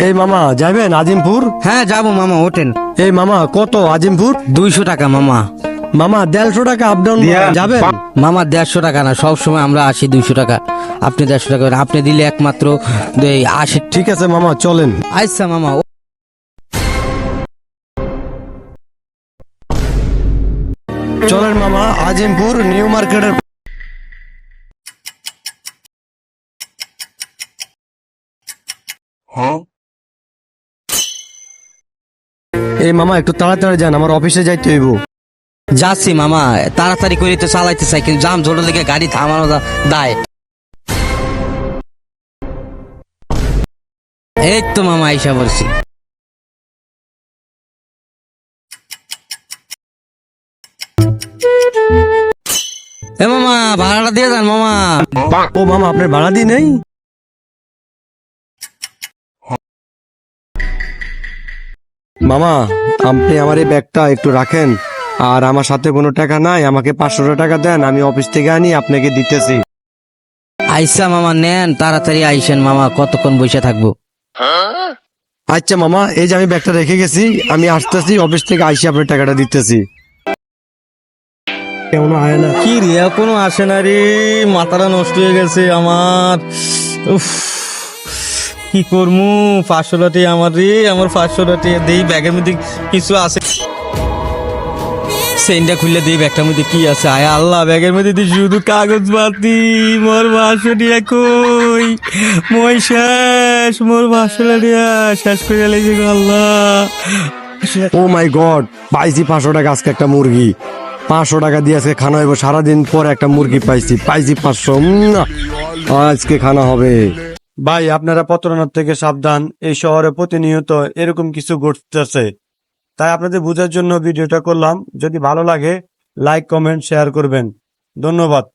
এই মামা যাবেন আজিমপুর? হ্যাঁ যাবো মামা, ওঠেন। এই মামা কত আজিমপুর? 200 টাকা মামা। মামা 150 টাকা আপ ডাউন যাবেন? মামা 150 টাকা না, সব সময় আমরা আসি 200 টাকা। আপনি 150 টাকা আপনি দিলে একমাত্র 80। ঠিক আছে মামা চলেন। আচ্ছা মামা। চলেন মামা আজিমপুর নিউ মার্কেটের। এই মামা একটু তাড়াতাড়ি যান, আমার অফিসে যাইতে হইব। যাচ্ছি মামা, তাড়াতাড়ি করে তো চালাইতে চাই, কিন্তু জাম জোড়া লেগে গাড়ি থামানো দায়। এই তো মামা আইসা বলছি। এ মামা ভাড়াটা দিয়ে যান মামা। ও মামা আপনার ভাড়া দিই নেই? মামা আপনি আমার এই ব্যাগটা একটু রাখেন, আর আমার সাথে কোনো টাকা নাই, আমাকে 500 টাকা দেন, আমি অফিস থেকে আনি আপনাকে দিতেছি। আইসা মামা নেন, তাড়াতাড়ি আইসেন মামা, কতক্ষণ বসে থাকবো। আচ্ছা মামা, এই যে আমি ব্যাগটা রেখে গেছি, আমি আসতেছি, অফিস থেকে আইসি আপনার টাকাটা দিতেছি। কেমন আয় না? কি রে এখনো আসে না রে, মাথাটা নষ্ট হয়ে গেছে আমার। উফ, কি করবো? 500 টাকা আমার রে, আমার 500 টাকা দেই, ব্যাগের মধ্যে কিছু আছে। সেন্ডা খুললে দেই ব্যাগটার মধ্যে কি আছে। আয় আল্লাহ, ব্যাগের মধ্যে দিয়ে শুধু কাগজ পাতি। মোর 500 টাকা কই? মই শেষ, মোর 500 টাকা শেষ করে লেগে গেল আল্লাহ। ও মাই গড, পাইছি 500 টাকা আজকে একটা মুরগি। 500 টাকা দিয়ে আজকে খানা হইব, সারাদিন পর একটা মুরগি পাইছি 500। আজকে খানা হবে। ভাই আপনারা প্রতারণার থেকে সাবধান, এই শহরে প্রতিনিয়ত এরকম কিছু ঘটতেছে, তাই আপনাদের বোঝার জন্য ভিডিওটা করলাম। যদি ভালো লাগে লাইক কমেন্ট শেয়ার করবেন। ধন্যবাদ।